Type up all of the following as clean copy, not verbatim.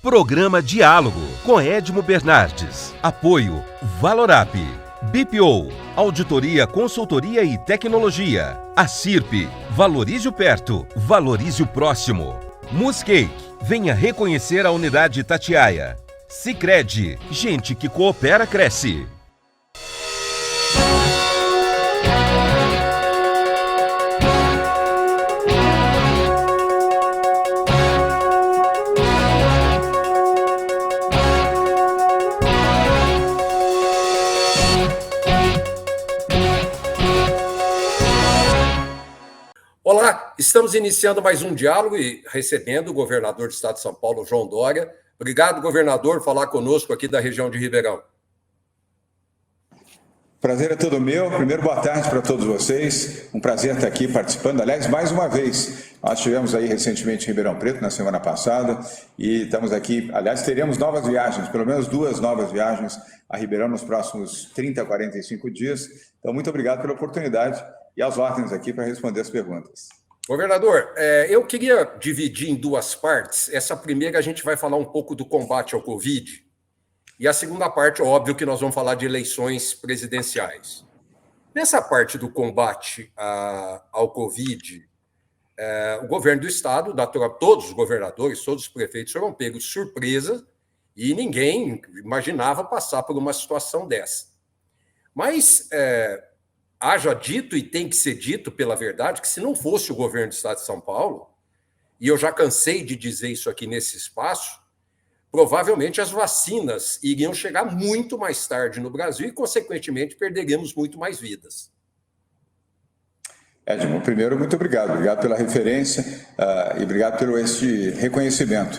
Programa Diálogo com Edmo Bernardes. Apoio Valorap, BPO, Auditoria, Consultoria e Tecnologia. A CIRP, valorize o perto, valorize o próximo. Muscake, venha reconhecer a unidade Itatiaia. Sicredi, gente que coopera cresce. Olá, estamos iniciando mais um diálogo e recebendo o governador do estado de São Paulo, João Dória. Obrigado, governador, por falar conosco aqui da região de Ribeirão. Prazer é todo meu. Primeiro, boa tarde para todos vocês. Um prazer estar aqui participando. Aliás, mais uma vez, nós estivemos aí recentemente em Ribeirão Preto, na semana passada, e estamos aqui, aliás, teremos novas viagens, pelo menos 2 novas viagens a Ribeirão nos próximos 30 a 45 dias. Então, muito obrigado pela oportunidade e às ordens aqui para responder as perguntas. Governador, eu queria dividir em 2 partes. Essa primeira a gente vai falar um pouco do combate ao Covid e a segunda parte, óbvio, que nós vamos falar de eleições presidenciais. Nessa parte do combate ao Covid, o governo do estado, todos os governadores, todos os prefeitos foram pegos de surpresa e ninguém imaginava passar por uma situação dessa. Mas haja dito, e tem que ser dito pela verdade, que se não fosse o governo do estado de São Paulo, e eu já cansei de dizer isso aqui nesse espaço, provavelmente as vacinas iriam chegar muito mais tarde no Brasil e, consequentemente, perderíamos muito mais vidas. Edmo, primeiro, muito obrigado. Obrigado pela referência e obrigado pelo este reconhecimento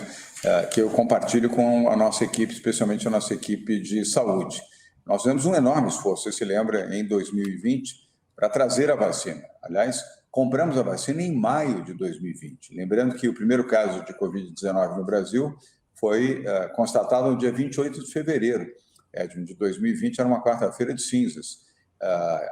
que eu compartilho com a nossa equipe, especialmente a nossa equipe de saúde. Nós fizemos um enorme esforço, você se lembra, em 2020, para trazer a vacina. Aliás, compramos a vacina em maio de 2020. Lembrando que o primeiro caso de Covid-19 no Brasil foi constatado no dia 28 de fevereiro de 2020, era uma quarta-feira de cinzas.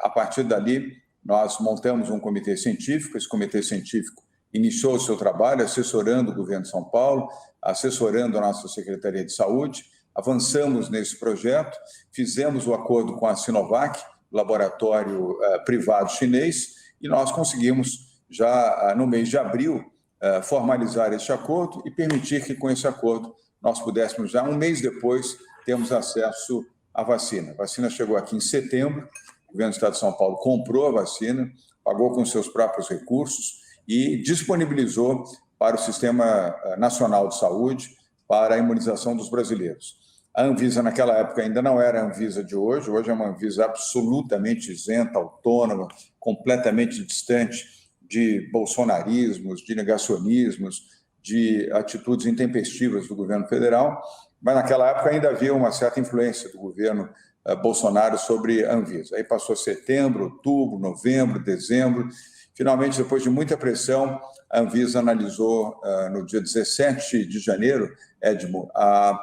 A partir dali, nós montamos um comitê científico, esse comitê científico iniciou o seu trabalho assessorando o governo de São Paulo, assessorando a nossa Secretaria de Saúde. Avançamos nesse projeto, fizemos o acordo com a Sinovac, laboratório privado chinês, e nós conseguimos, já no mês de abril, formalizar este acordo e permitir que, com esse acordo, nós pudéssemos, já um mês depois, termos acesso à vacina. A vacina chegou aqui em setembro, o governo do estado de São Paulo comprou a vacina, pagou com seus próprios recursos e disponibilizou para o Sistema Nacional de Saúde para a imunização dos brasileiros. A Anvisa, naquela época, ainda não era a Anvisa de hoje. Hoje é uma Anvisa absolutamente isenta, autônoma, completamente distante de bolsonarismos, de negacionismos, de atitudes intempestivas do governo federal. Mas, naquela época, ainda havia uma certa influência do governo Bolsonaro sobre a Anvisa. Aí passou setembro, outubro, novembro, dezembro. Finalmente, depois de muita pressão, a Anvisa analisou, no dia 17 de janeiro, Edmo, a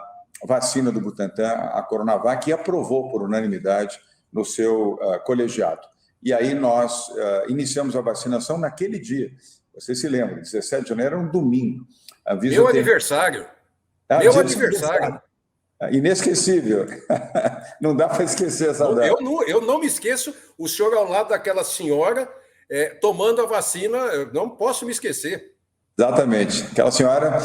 vacina do Butantan, a Coronavac, e aprovou por unanimidade no seu colegiado. E aí nós iniciamos a vacinação naquele dia. Você se lembra, 17 de janeiro era um domingo. Meu aniversário. Meu aniversário. Inesquecível. Não dá para esquecer essa data. Eu não me esqueço, o senhor ao lado daquela senhora tomando a vacina, eu não posso me esquecer. Exatamente. Aquela senhora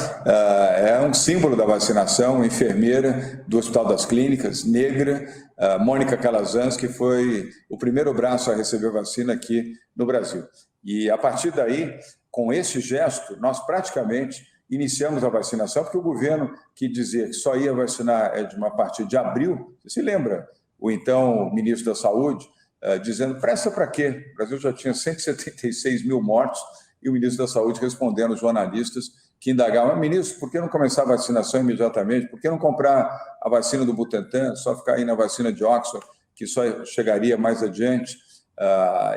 é um símbolo da vacinação, enfermeira do Hospital das Clínicas, negra, Mônica Calazans, que foi o primeiro braço a receber vacina aqui no Brasil. E a partir daí, com esse gesto, nós praticamente iniciamos a vacinação, porque o governo que dizia que só ia vacinar a partir de abril, você se lembra? O então ministro da Saúde dizendo, pressa para quê? O Brasil já tinha 176 mil mortos, e o ministro da Saúde respondendo aos jornalistas que indagavam, ministro, por que não começar a vacinação imediatamente? Por que não comprar a vacina do Butantan, só ficar aí na vacina de Oxford, que só chegaria mais adiante?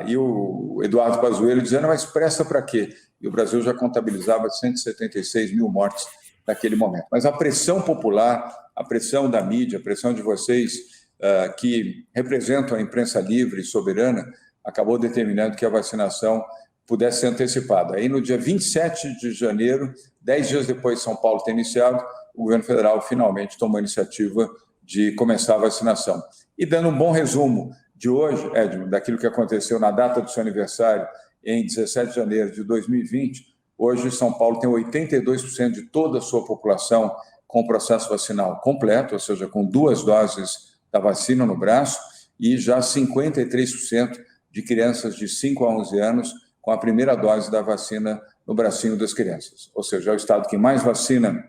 E o Eduardo Pazuello dizendo, mas pressa para quê? E o Brasil já contabilizava 176 mil mortes naquele momento. Mas a pressão popular, a pressão da mídia, a pressão de vocês que representam a imprensa livre e soberana, acabou determinando que a vacinação pudesse ser antecipada. Aí, no dia 27 de janeiro, 10 dias depois de São Paulo ter iniciado, o governo federal finalmente tomou a iniciativa de começar a vacinação. E dando um bom resumo de hoje, Edmo, daquilo que aconteceu na data do seu aniversário, em 17 de janeiro de 2020, hoje São Paulo tem 82% de toda a sua população com o processo vacinal completo, ou seja, com 2 doses da vacina no braço, e já 53% de crianças de 5 a 11 anos com a primeira dose da vacina no bracinho das crianças. Ou seja, é o estado que mais vacina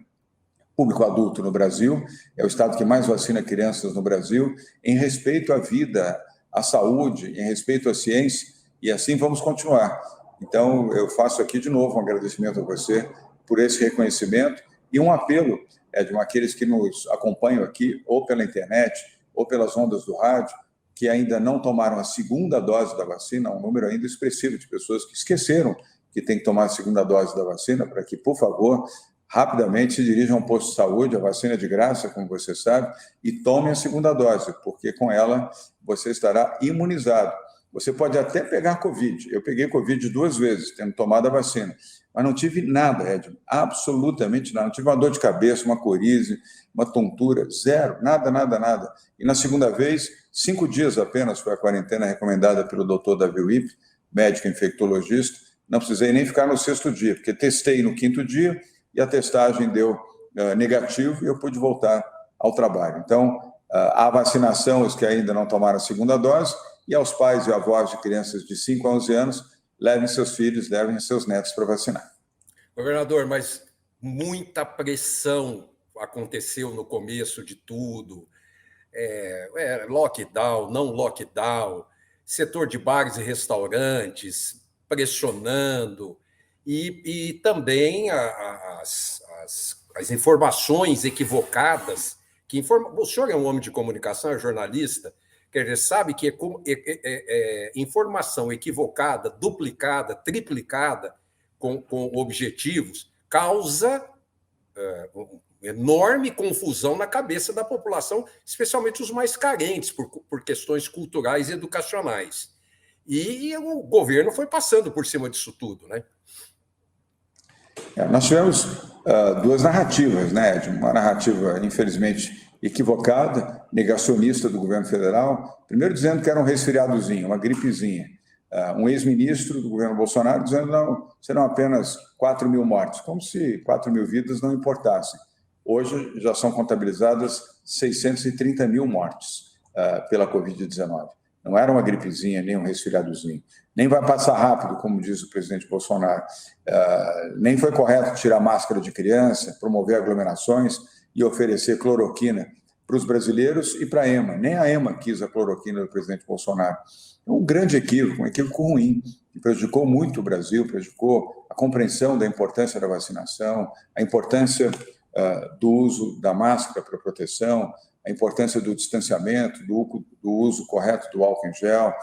público adulto no Brasil, é o estado que mais vacina crianças no Brasil, em respeito à vida, à saúde, em respeito à ciência, e assim vamos continuar. Então, eu faço aqui de novo um agradecimento a você por esse reconhecimento e um apelo de aqueles que nos acompanham aqui, ou pela internet, ou pelas ondas do rádio, que ainda não tomaram a segunda dose da vacina, um número ainda expressivo de pessoas que esqueceram que tem que tomar a segunda dose da vacina, para que, por favor, rapidamente se dirijam a um posto de saúde, a vacina é de graça, como você sabe, e tome a segunda dose, porque com ela você estará imunizado. Você pode até pegar Covid. Eu peguei Covid 2 vezes, tendo tomado a vacina, mas não tive nada, Edmo, absolutamente nada. Não tive uma dor de cabeça, uma coriza, uma tontura, zero, nada, nada, nada. E na segunda vez, 5 dias apenas foi a quarentena recomendada pelo Dr. Davi Wipp, médico infectologista. Não precisei nem ficar no 6º dia, porque testei no 5º dia e a testagem deu negativo e eu pude voltar ao trabalho. Então, a vacinação, os que ainda não tomaram a segunda dose, e aos pais e avós de crianças de 5 a 11 anos, levem seus filhos, levem seus netos para vacinar. Governador, mas muita pressão aconteceu no começo de tudo. Lockdown, não lockdown, setor de bares e restaurantes pressionando, e também as informações equivocadas. O senhor é um homem de comunicação, é jornalista, quer dizer, sabe que informação equivocada, duplicada, triplicada, com objetivos, causa enorme confusão na cabeça da população, especialmente os mais carentes, por questões culturais e educacionais. E o governo foi passando por cima disso tudo, né? Nós tivemos 2 narrativas, né, Edmo? Uma narrativa, infelizmente, equivocada, negacionista do governo federal, primeiro dizendo que era um resfriadozinho, uma gripezinha. Um ex-ministro do governo Bolsonaro dizendo que não, serão apenas 4 mil mortes, como se 4 mil vidas não importassem. Hoje já são contabilizadas 630 mil mortes pela Covid-19. Não era uma gripezinha, nem um resfriadozinho. Nem vai passar rápido, como diz o presidente Bolsonaro. Nem foi correto tirar máscara de criança, promover aglomerações e oferecer cloroquina para os brasileiros e para a EMA. Nem a EMA quis a cloroquina do presidente Bolsonaro. É um grande equívoco, um equívoco ruim, que prejudicou muito o Brasil, prejudicou a compreensão da importância da vacinação, a importância do uso da máscara para proteção, a importância do distanciamento, do uso correto do álcool em gel,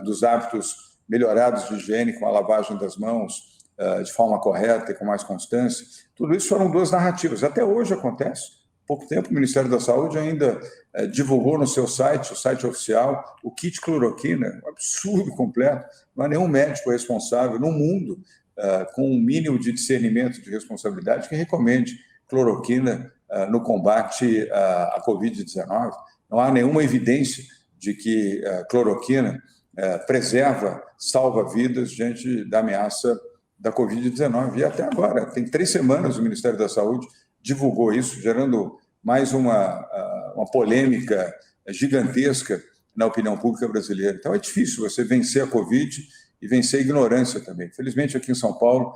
dos hábitos melhorados de higiene com a lavagem das mãos de forma correta e com mais constância. Tudo isso foram 2 narrativas. Até hoje acontece. Há pouco tempo, o Ministério da Saúde ainda divulgou no seu site, o site oficial, o kit cloroquina, um absurdo completo. Não há nenhum médico responsável no mundo com um mínimo de discernimento de responsabilidade que recomende cloroquina no combate à Covid-19. Não há nenhuma evidência de que cloroquina preserva, salva vidas diante da ameaça da Covid-19. E até agora, tem 3 semanas o Ministério da Saúde divulgou isso, gerando mais uma polêmica gigantesca na opinião pública brasileira. Então, é difícil você vencer a Covid e vencer a ignorância também. Felizmente, aqui em São Paulo,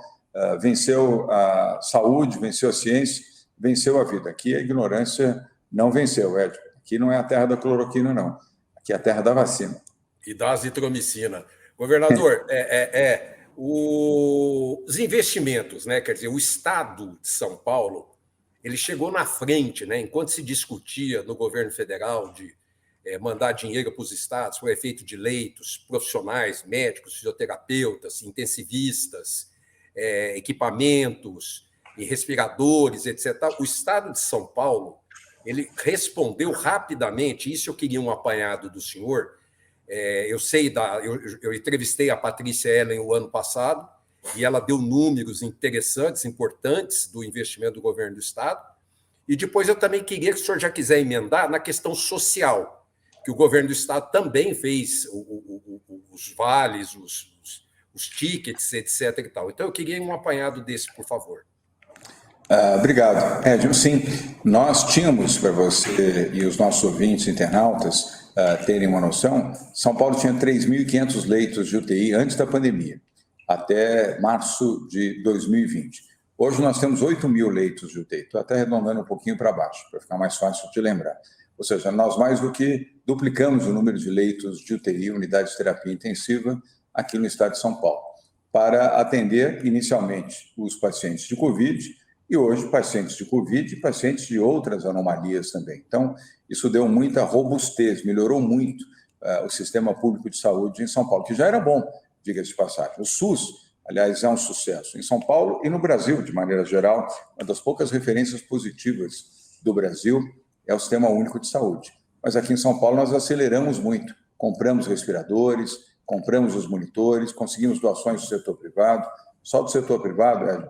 venceu a saúde, venceu a ciência, venceu a vida. Aqui a ignorância não venceu, Edmo. Aqui não é a terra da cloroquina, não. Aqui é a terra da vacina. E da azitromicina. Governador, os investimentos, né? Quer dizer, o Estado de São Paulo, ele chegou na frente, né? Enquanto se discutia no governo federal de mandar dinheiro para os estados para o efeito de leitos, profissionais, médicos, fisioterapeutas, intensivistas, equipamentos e respiradores, etc. O Estado de São Paulo, ele respondeu rapidamente. Isso eu queria um apanhado do senhor. Eu entrevistei a Patrícia Ellen o ano passado e ela deu números interessantes, importantes do investimento do governo do Estado. E depois eu também queria que o senhor já quiser emendar na questão social, que o governo do Estado também fez os vales, os tickets, etc. e tal. Então, eu queria um apanhado desse, por favor. Obrigado. Edson, sim, nós tínhamos, para você e os nossos ouvintes internautas terem uma noção, São Paulo tinha 3.500 leitos de UTI antes da pandemia, até março de 2020. Hoje nós temos 8.000 leitos de UTI, estou até arredondando um pouquinho para baixo, para ficar mais fácil de lembrar. Ou seja, nós mais do que duplicamos o número de leitos de UTI, unidades de terapia intensiva, aqui no estado de São Paulo, para atender inicialmente os pacientes de Covid e hoje pacientes de Covid e pacientes de outras anomalias também. Então, isso deu muita robustez, melhorou muito o sistema público de saúde em São Paulo, que já era bom, diga-se de passagem. O SUS, aliás, é um sucesso em São Paulo e no Brasil, de maneira geral, uma das poucas referências positivas do Brasil é o Sistema Único de Saúde. Mas aqui em São Paulo nós aceleramos muito, compramos respiradores, compramos os monitores, conseguimos doações do setor privado. Só do setor privado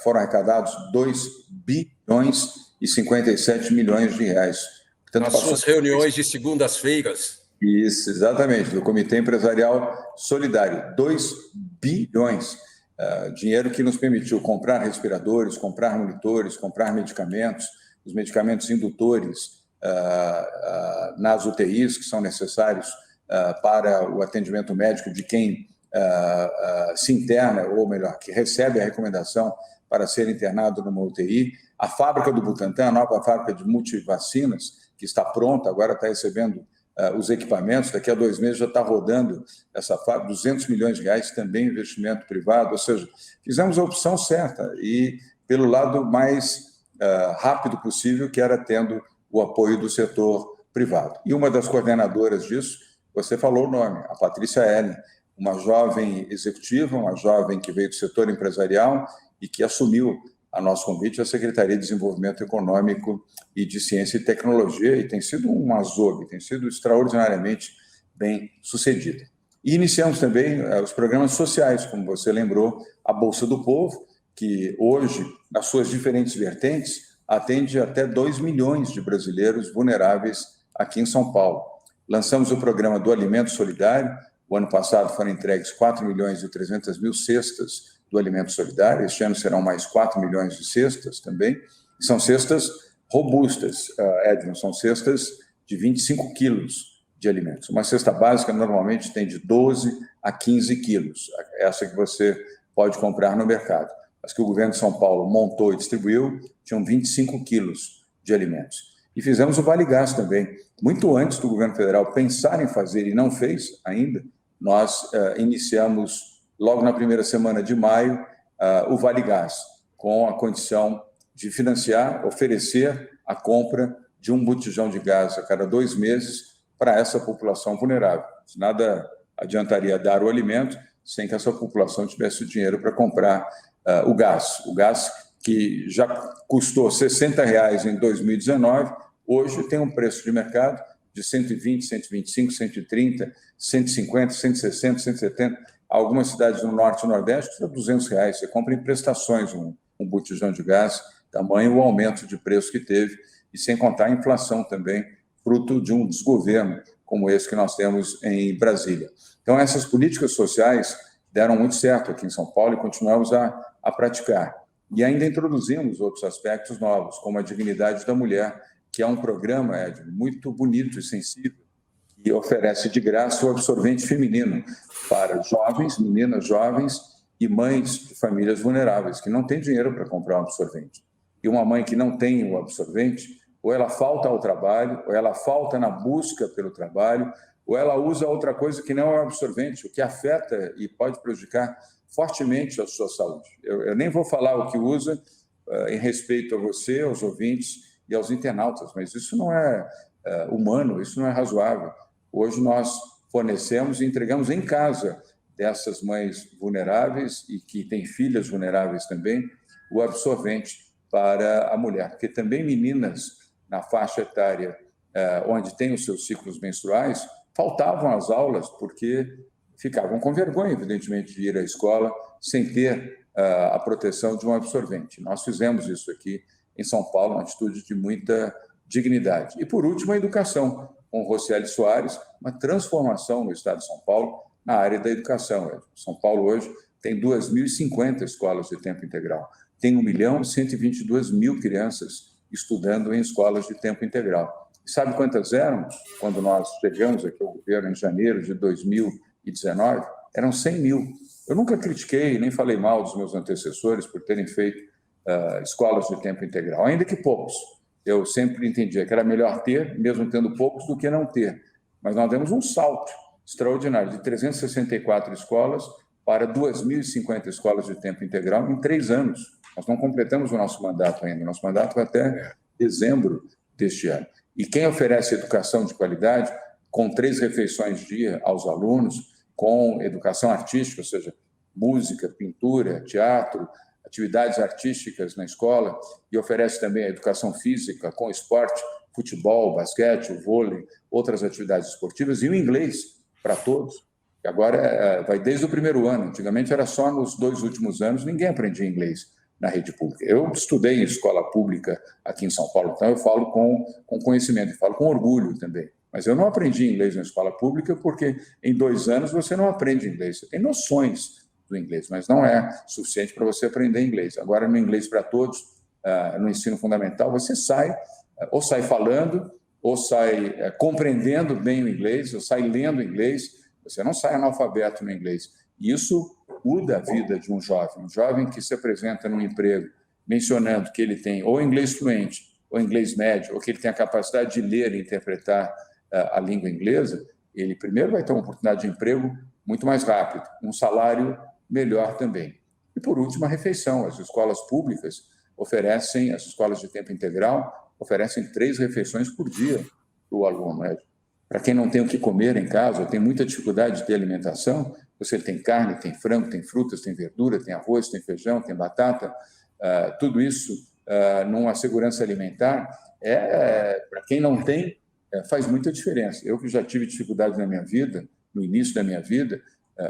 foram arrecadados 2 bilhões e 57 milhões de reais. Portanto, nas suas reuniões de segundas-feiras. Isso, exatamente, do Comitê Empresarial Solidário, 2 bilhões, dinheiro que nos permitiu comprar respiradores, comprar monitores, comprar medicamentos, os medicamentos indutores nas UTIs que são necessários para o atendimento médico de quem se interna, ou melhor, que recebe a recomendação para ser internado numa UTI. A fábrica do Butantan, a nova fábrica de multivacinas, que está pronta, agora está recebendo os equipamentos, daqui a 2 meses já está rodando essa fábrica, 200 milhões de reais, também investimento privado, ou seja, fizemos a opção certa e pelo lado mais rápido possível, que era tendo o apoio do setor privado. E uma das coordenadoras disso, você falou o nome, a Patrícia Ellen, uma jovem executiva, uma jovem que veio do setor empresarial e que assumiu a nosso convite a Secretaria de Desenvolvimento Econômico e de Ciência e Tecnologia, e tem sido um azogue, tem sido extraordinariamente bem sucedida. E iniciamos também os programas sociais, como você lembrou, a Bolsa do Povo, que hoje, nas suas diferentes vertentes, atende até 2 milhões de brasileiros vulneráveis aqui em São Paulo. Lançamos o programa do Alimento Solidário. O ano passado foram entregues 4 milhões e 300 mil cestas do Alimento Solidário. Este ano serão mais 4 milhões de cestas também. E são cestas robustas, Edson, são cestas de 25 quilos de alimentos. Uma cesta básica normalmente tem de 12 a 15 quilos, essa que você pode comprar no mercado. As que o governo de São Paulo montou e distribuiu tinham 25 quilos de alimentos. E fizemos o Vale Gás também. Muito antes do governo federal pensar em fazer, e não fez ainda, nós iniciamos, logo na primeira semana de maio, o Vale Gás, com a condição de financiar, oferecer a compra de um botijão de gás a cada 2 meses para essa população vulnerável. Nada adiantaria dar o alimento sem que essa população tivesse o dinheiro para comprar o gás. O gás que já custou R$ 60 em 2019, hoje tem um preço de mercado de 120, 125, 130, 150, 160, 170. Algumas cidades no Norte e Nordeste custa R$ 200. Você compra em prestações um botijão de gás, tamanho o aumento de preço que teve, e sem contar a inflação também, fruto de um desgoverno como esse que nós temos em Brasília. Então, essas políticas sociais deram muito certo aqui em São Paulo e continuamos a praticar. E ainda introduzimos outros aspectos novos, como a dignidade da mulher, que é um programa, muito bonito e sensível, que oferece de graça o absorvente feminino para jovens, meninas jovens e mães de famílias vulneráveis, que não têm dinheiro para comprar um absorvente. E uma mãe que não tem o absorvente, ou ela falta ao trabalho, ou ela falta na busca pelo trabalho, ou ela usa outra coisa que não é o absorvente, o que afeta e pode prejudicar fortemente a sua saúde. Eu nem vou falar o que usa em respeito a você, aos ouvintes e aos internautas, mas isso não é humano, isso não é razoável. Hoje nós fornecemos e entregamos em casa dessas mães vulneráveis e que têm filhas vulneráveis também, o absorvente para a mulher, porque também meninas na faixa etária onde tem os seus ciclos menstruais faltavam às aulas porque ficavam com vergonha, evidentemente, de ir à escola sem ter a proteção de um absorvente. Nós fizemos isso aqui em São Paulo, uma atitude de muita dignidade. E, por último, a educação, com Rocieli Soares, uma transformação no estado de São Paulo na área da educação. São Paulo hoje tem 2.050 escolas de tempo integral, tem 1.122.000 crianças estudando em escolas de tempo integral. E sabe quantas eram quando nós chegamos aqui ao governo em janeiro de 2019? Eram 100.000. Eu nunca critiquei, nem falei mal dos meus antecessores por terem feito escolas de tempo integral, ainda que poucos. Eu sempre entendia que era melhor ter, mesmo tendo poucos, do que não ter. Mas nós demos um salto extraordinário, de 364 escolas para 2.050 escolas de tempo integral em 3 anos. Nós não completamos o nosso mandato ainda. Nosso mandato vai até dezembro deste ano. E quem oferece educação de qualidade, com 3 refeições dia aos alunos, com educação artística, ou seja, música, pintura, teatro, atividades artísticas na escola, e oferece também a educação física com esporte, futebol, basquete, o vôlei, outras atividades esportivas, e o inglês para todos, que agora vai desde o primeiro ano. Antigamente era só nos 2 últimos anos, ninguém aprendia inglês na rede pública. Eu estudei em escola pública aqui em São Paulo, então eu falo com conhecimento, falo com orgulho também. Mas eu não aprendi inglês na escola pública porque em 2 anos você não aprende inglês, você tem noções do inglês, mas não é suficiente para você aprender inglês. Agora, no Inglês para Todos, no ensino fundamental, você sai falando, ou sai compreendendo bem o inglês, ou sai lendo inglês, você não sai analfabeto no inglês. E isso muda a vida de um jovem que se apresenta num emprego mencionando que ele tem ou inglês fluente, ou inglês médio, ou que ele tem a capacidade de ler e interpretar a língua inglesa, ele primeiro vai ter uma oportunidade de emprego muito mais rápido, um salário melhor também. E, por último, a refeição. As escolas públicas oferecem, as escolas de tempo integral, oferecem 3 refeições por dia para o aluno. Para quem não tem o que comer em casa, ou tem muita dificuldade de ter alimentação, você tem carne, tem frango, tem frutas, tem verdura, tem arroz, tem feijão, tem batata, tudo isso numa segurança alimentar, para quem não tem, faz muita diferença. Eu que já tive dificuldade na minha vida, no início da minha vida,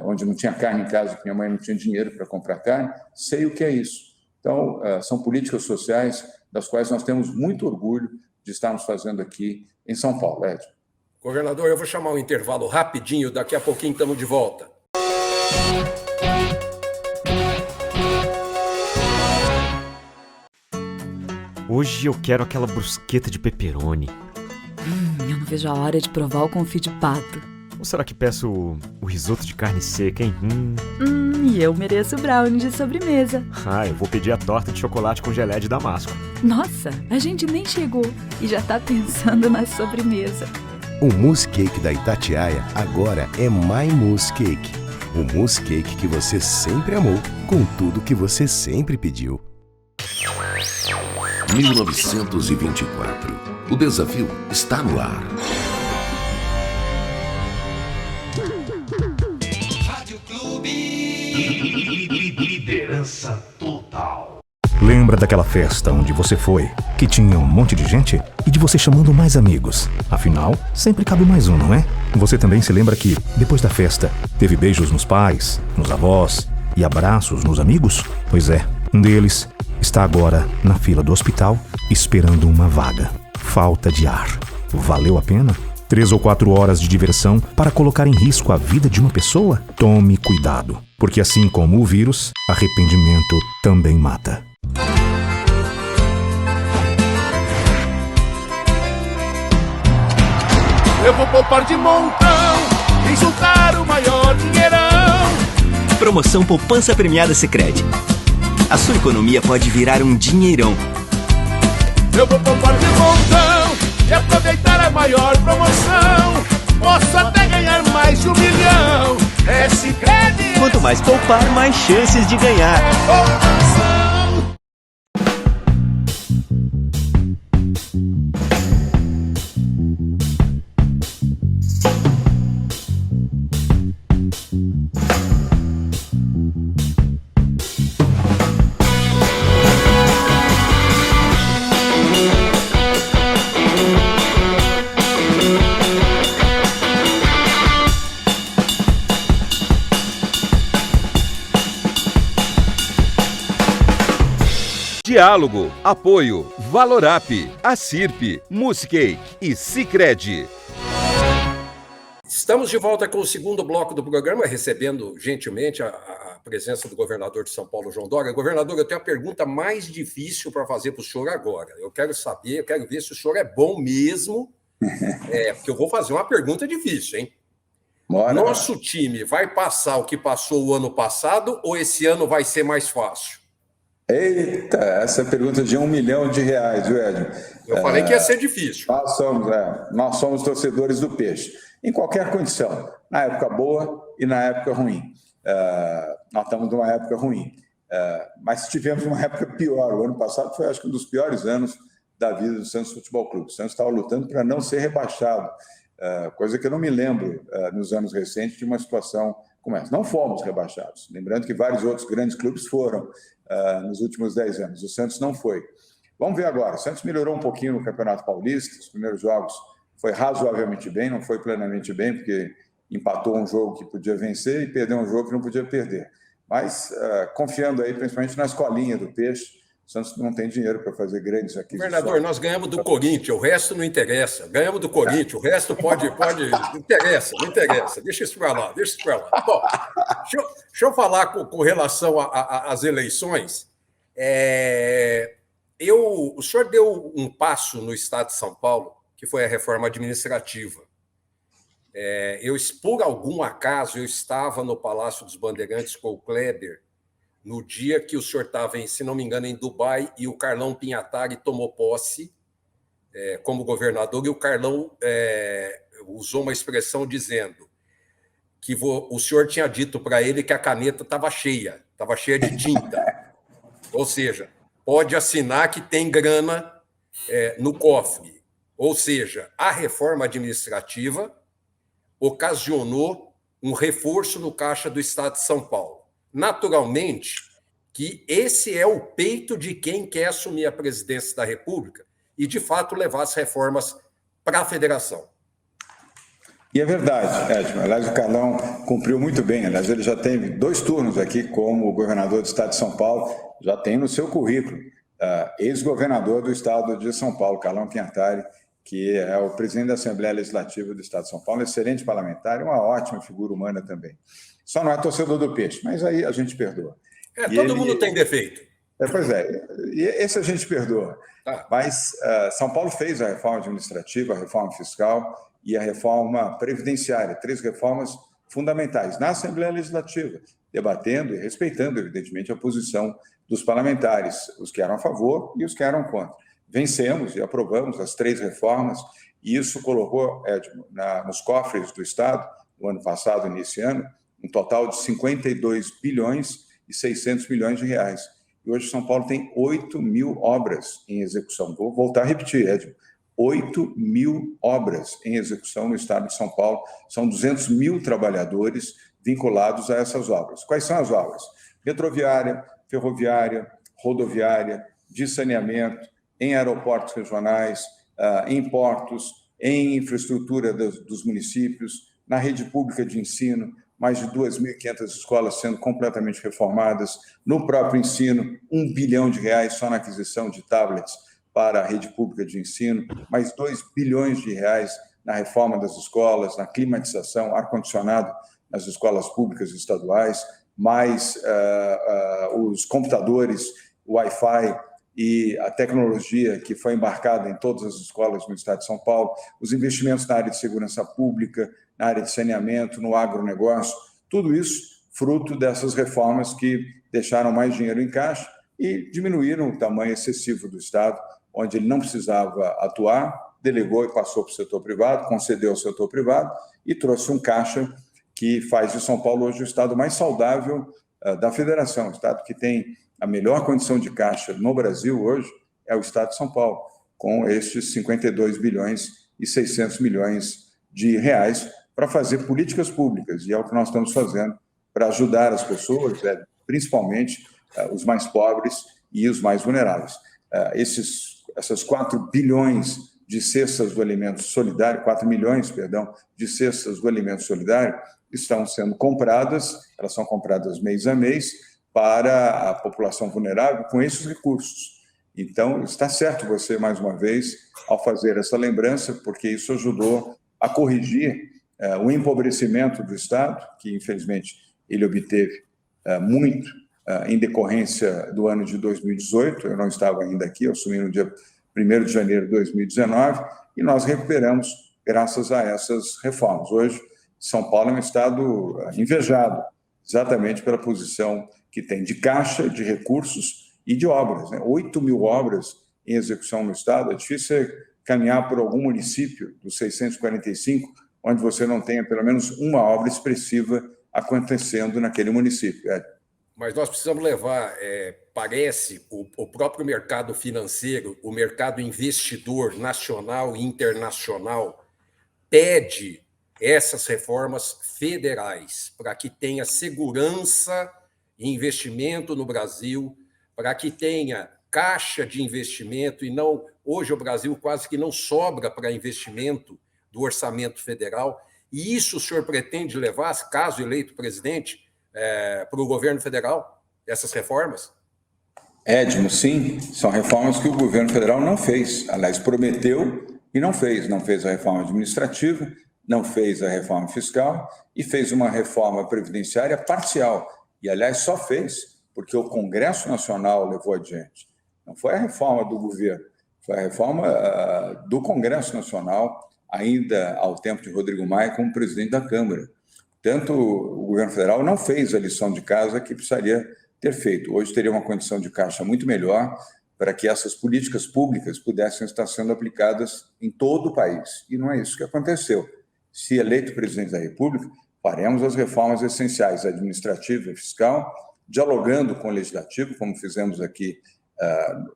onde não tinha carne em casa, porque minha mãe não tinha dinheiro para comprar carne, sei o que é isso. Então, são políticas sociais das quais nós temos muito orgulho de estarmos fazendo aqui em São Paulo, Edson. Governador, eu vou chamar um intervalo rapidinho, daqui a pouquinho estamos de volta. Hoje eu quero aquela brusqueta de pepperoni. Eu não vejo a hora de provar o confit de pato. Ou será que peço o risoto de carne seca, hein? E eu mereço brownie de sobremesa. Eu vou pedir a torta de chocolate com gelé de damasco. Nossa, a gente nem chegou e já tá pensando na sobremesa. O mousse cake da Itatiaia agora é My Mousse Cake. O mousse cake que você sempre amou, com tudo que você sempre pediu. 1924. O desafio está no ar. Rádio Clube. Liderança total. Lembra daquela festa onde você foi, que tinha um monte de gente e de você chamando mais amigos? Afinal, sempre cabe mais um, não é? Você também se lembra que, depois da festa, teve beijos nos pais, nos avós e abraços nos amigos? Pois é, um deles está agora na fila do hospital esperando uma vaga. Falta de ar. Valeu a pena? 3 ou 4 horas de diversão para colocar em risco a vida de uma pessoa? Tome cuidado, porque assim como o vírus, arrependimento também mata. Eu vou poupar de montão, insultar o maior dinheirão. Promoção Poupança Premiada Sicredi. A sua economia pode virar um dinheirão. Eu vou poupar de montão e aproveitar a maior promoção. Posso até ganhar mais de 1 milhão. É Sicredi. Quanto mais poupar, mais chances de ganhar. É poupança. Diálogo, apoio, Valorap, Acirp, Muscake e Sicredi. Estamos de volta com o segundo bloco do programa, recebendo gentilmente a presença do governador de São Paulo, João Dória. Governador, eu tenho a pergunta mais difícil para fazer para o senhor agora. Eu quero ver se o senhor é bom mesmo, porque eu vou fazer uma pergunta difícil, hein? Bora. Nosso time vai passar o que passou o ano passado ou esse ano vai ser mais fácil? Eita, essa é pergunta de R$1 milhão, viu, Edmo? Eu falei que ia ser difícil. Nós somos torcedores do Peixe, em qualquer condição, na época boa e na época ruim. Nós estamos numa época ruim, mas tivemos uma época pior. O ano passado foi, acho que, um dos piores anos da vida do Santos Futebol Clube. O Santos estava lutando para não ser rebaixado, coisa que eu não me lembro nos anos recentes de uma situação como essa. Não fomos rebaixados, lembrando que vários outros grandes clubes foram nos últimos 10 anos. O Santos não foi. Vamos ver agora. O Santos melhorou um pouquinho no Campeonato Paulista. Os primeiros jogos foi razoavelmente bem, não foi plenamente bem, porque empatou um jogo que podia vencer e perdeu um jogo que não podia perder. Mas confiando aí principalmente na escolinha do Peixe, o Santos não tem dinheiro para fazer grandes aquisições. Governador, nós ganhamos do Corinthians, o resto não interessa. Ganhamos do Corinthians, o resto pode... Não interessa. Deixa isso para lá. Bom, deixa eu falar com relação às eleições. O senhor deu um passo no Estado de São Paulo, que foi a reforma administrativa. Por algum acaso, eu estava no Palácio dos Bandeirantes com o Kleber, no dia que o senhor estava, se não me engano, em Dubai, e o Carlão Pinhatari tomou posse como governador, e o Carlão usou uma expressão dizendo que o senhor tinha dito para ele que a caneta estava cheia de tinta. Ou seja, pode assinar que tem grana no cofre. Ou seja, a reforma administrativa ocasionou um reforço no caixa do Estado de São Paulo. Naturalmente, que esse é o peito de quem quer assumir a presidência da República e, de fato, levar as reformas para a federação. E é verdade, Edmo. Aliás, o Carlão cumpriu muito bem. Aliás, ele já teve 2 turnos aqui como governador do Estado de São Paulo, já tem no seu currículo ex-governador do Estado de São Paulo, Carlão Pinhatari, que é o presidente da Assembleia Legislativa do Estado de São Paulo, excelente parlamentar e uma ótima figura humana também. Só não é torcedor do Peixe, mas aí a gente perdoa. Todo mundo tem defeito. Pois e esse a gente perdoa. Mas São Paulo fez a reforma administrativa, a reforma fiscal e a reforma previdenciária, 3 reformas fundamentais na Assembleia Legislativa, debatendo e respeitando, evidentemente, a posição dos parlamentares, os que eram a favor e os que eram contra. Vencemos e aprovamos as 3 reformas, e isso colocou, Edmo, nos cofres do Estado, no ano passado e nesse ano, um total de 52 bilhões e 600 milhões de reais. E hoje São Paulo tem 8 mil obras em execução. Vou voltar a repetir, Edmo. 8 mil obras em execução no Estado de São Paulo. São 200 mil trabalhadores vinculados a essas obras. Quais são as obras? Metroviária, ferroviária, rodoviária, de saneamento, em aeroportos regionais, em portos, em infraestrutura dos municípios, na rede pública de ensino, mais de 2.500 escolas sendo completamente reformadas, no próprio ensino, R$1 bilhão só na aquisição de tablets para a rede pública de ensino, mais R$2 bilhões na reforma das escolas, na climatização, ar-condicionado nas escolas públicas e estaduais, mais os computadores, o Wi-Fi e a tecnologia que foi embarcada em todas as escolas no Estado de São Paulo, os investimentos na área de segurança pública, na área de saneamento, no agronegócio, tudo isso fruto dessas reformas que deixaram mais dinheiro em caixa e diminuíram o tamanho excessivo do Estado, onde ele não precisava atuar, delegou e passou para o setor privado, concedeu ao setor privado e trouxe um caixa que faz de São Paulo hoje o estado mais saudável da federação. O estado que tem a melhor condição de caixa no Brasil hoje é o estado de São Paulo, com estes 52 bilhões e 600 milhões de reais para fazer políticas públicas, e é o que nós estamos fazendo para ajudar as pessoas, principalmente os mais pobres e os mais vulneráveis. Essas 4 bilhões de cestas do alimento solidário, 4 milhões, perdão, de cestas do alimento solidário, estão sendo compradas, elas são compradas mês a mês, para a população vulnerável com esses recursos. Então, está certo você, mais uma vez, ao fazer essa lembrança, porque isso ajudou a corrigir o empobrecimento do Estado, que, infelizmente, ele obteve muito em decorrência do ano de 2018. Eu não estava ainda aqui, eu assumi no dia 1º de janeiro de 2019, e nós recuperamos graças a essas reformas. Hoje, São Paulo é um estado invejado, exatamente pela posição que tem de caixa, de recursos e de obras. 8 mil obras em execução no estado. É difícil caminhar por algum município dos 645, onde você não tenha pelo menos uma obra expressiva acontecendo naquele município. Mas nós precisamos levar, parece, o próprio mercado financeiro, o mercado investidor nacional e internacional pede essas reformas federais para que tenha segurança e investimento no Brasil, para que tenha caixa de investimento e não... Hoje o Brasil quase que não sobra para investimento do orçamento federal, e isso o senhor pretende levar, caso eleito presidente, para o governo federal, essas reformas? Edmo, sim, são reformas que o governo federal não fez. Aliás, prometeu e não fez. Não fez a reforma administrativa, não fez a reforma fiscal e fez uma reforma previdenciária parcial. E, aliás, só fez porque o Congresso Nacional levou adiante. Não foi a reforma do governo, foi a reforma do Congresso Nacional, ainda ao tempo de Rodrigo Maia como presidente da Câmara. Portanto, o governo federal não fez a lição de casa que precisaria ter feito. Hoje teria uma condição de caixa muito melhor para que essas políticas públicas pudessem estar sendo aplicadas em todo o país. E não é isso que aconteceu. Se eleito presidente da República, faremos as reformas essenciais, administrativa e fiscal, dialogando com o Legislativo, como fizemos aqui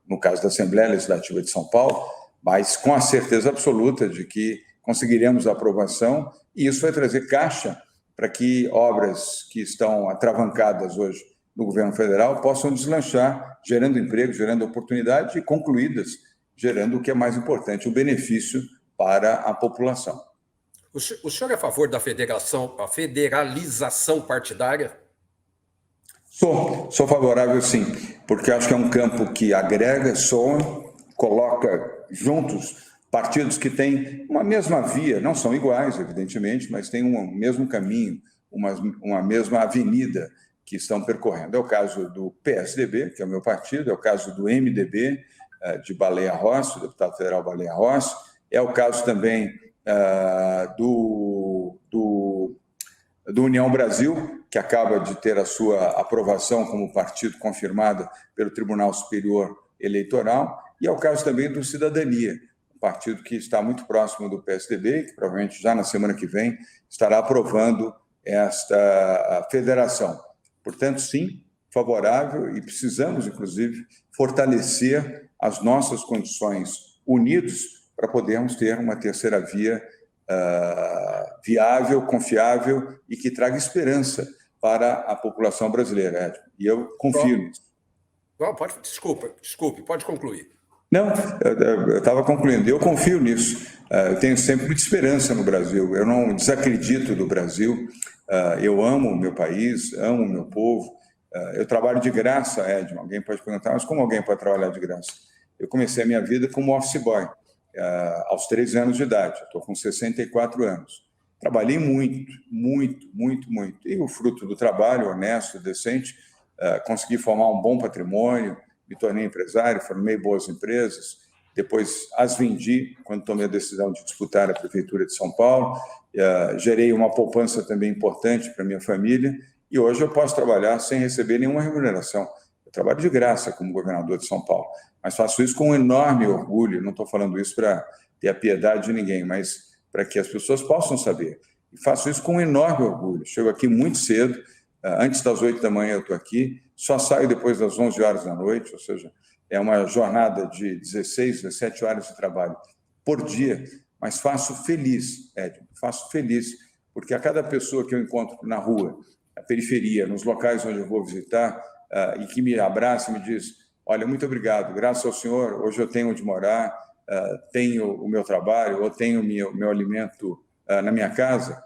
no caso da Assembleia Legislativa de São Paulo, mas com a certeza absoluta de que conseguiremos a aprovação, e isso vai trazer caixa para que obras que estão atravancadas hoje no governo federal possam deslanchar, gerando emprego, gerando oportunidade e concluídas, gerando o que é mais importante, o benefício para a população. O senhor é a favor da federalização partidária? Sou favorável, sim, porque acho que é um campo que agrega, soma, coloca juntos partidos que têm uma mesma via, não são iguais, evidentemente, mas têm um mesmo caminho, uma mesma avenida que estão percorrendo. É o caso do PSDB, que é o meu partido, é o caso do MDB, de Baleia Rossi, o deputado federal Baleia Rossi, é o caso também do União Brasil, que acaba de ter a sua aprovação como partido confirmada pelo Tribunal Superior Eleitoral, e é o caso também do Cidadania, um partido que está muito próximo do PSDB, que provavelmente já na semana que vem estará aprovando esta federação. Portanto, sim, favorável, e precisamos, inclusive, fortalecer as nossas condições unidos para podermos ter uma terceira via viável, confiável e que traga esperança para a população brasileira, Edmo. E eu confio nisso. Não, desculpe, pode concluir. Não, eu estava concluindo. Eu confio nisso. Eu tenho sempre muita esperança no Brasil. Eu não desacredito do Brasil. Eu amo o meu país, amo o meu povo. Eu trabalho de graça, Edmo. Alguém pode perguntar, mas como alguém pode trabalhar de graça? Eu comecei a minha vida como office boy, aos 13 anos de idade. Estou com 64 anos. Trabalhei muito. E o fruto do trabalho, honesto, decente, consegui formar um bom patrimônio, me tornei empresário, formei boas empresas, depois as vendi quando tomei a decisão de disputar a Prefeitura de São Paulo, gerei uma poupança também importante para minha família, e hoje eu posso trabalhar sem receber nenhuma remuneração. Eu trabalho de graça como governador de São Paulo, mas faço isso com um enorme orgulho, não estou falando isso para ter a piedade de ninguém, mas para que as pessoas possam saber. E faço isso com um enorme orgulho. Chego aqui muito cedo, antes das 8 da manhã eu estou aqui, só saio depois das 11 horas da noite, ou seja, é uma jornada de 16, 17 horas de trabalho por dia, mas faço feliz, Edmo, faço feliz, porque a cada pessoa que eu encontro na rua, na periferia, nos locais onde eu vou visitar, e que me abraça e me diz, olha, muito obrigado, graças ao senhor, hoje eu tenho onde morar, tenho o meu trabalho, ou tenho o meu alimento na minha casa,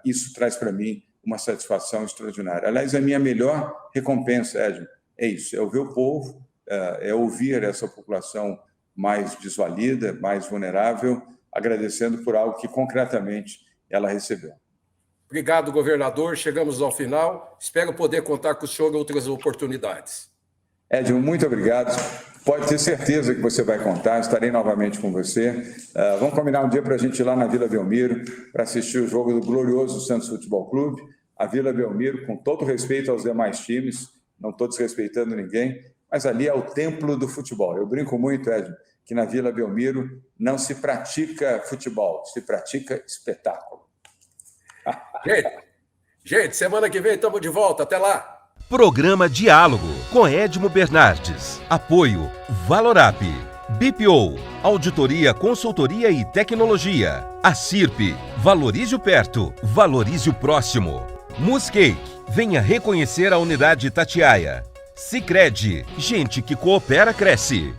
isso traz para mim uma satisfação extraordinária. Aliás, a minha melhor recompensa, Edmo, é isso, é eu ver o povo é ouvir essa população mais desvalida, mais vulnerável, agradecendo por algo que concretamente ela recebeu. Obrigado, governador. Chegamos ao final. Espero poder contar com o senhor em outras oportunidades. Edmo, muito obrigado. Pode ter certeza que você vai contar, estarei novamente com você. Vamos combinar um dia para a gente ir lá na Vila Belmiro para assistir o jogo do glorioso Santos Futebol Clube. A Vila Belmiro, com todo respeito aos demais times, não estou desrespeitando ninguém, mas ali é o templo do futebol. Eu brinco muito, Edmo, que na Vila Belmiro não se pratica futebol, se pratica espetáculo. Gente, semana que vem estamos de volta. Até lá! Programa Diálogo com Edmo Bernardes. Apoio Valorap, BPO, Auditoria, Consultoria e Tecnologia. A CIRP, valorize o perto, valorize o próximo. Muscake, venha reconhecer a unidade Itatiaia. Sicredi, gente que coopera cresce.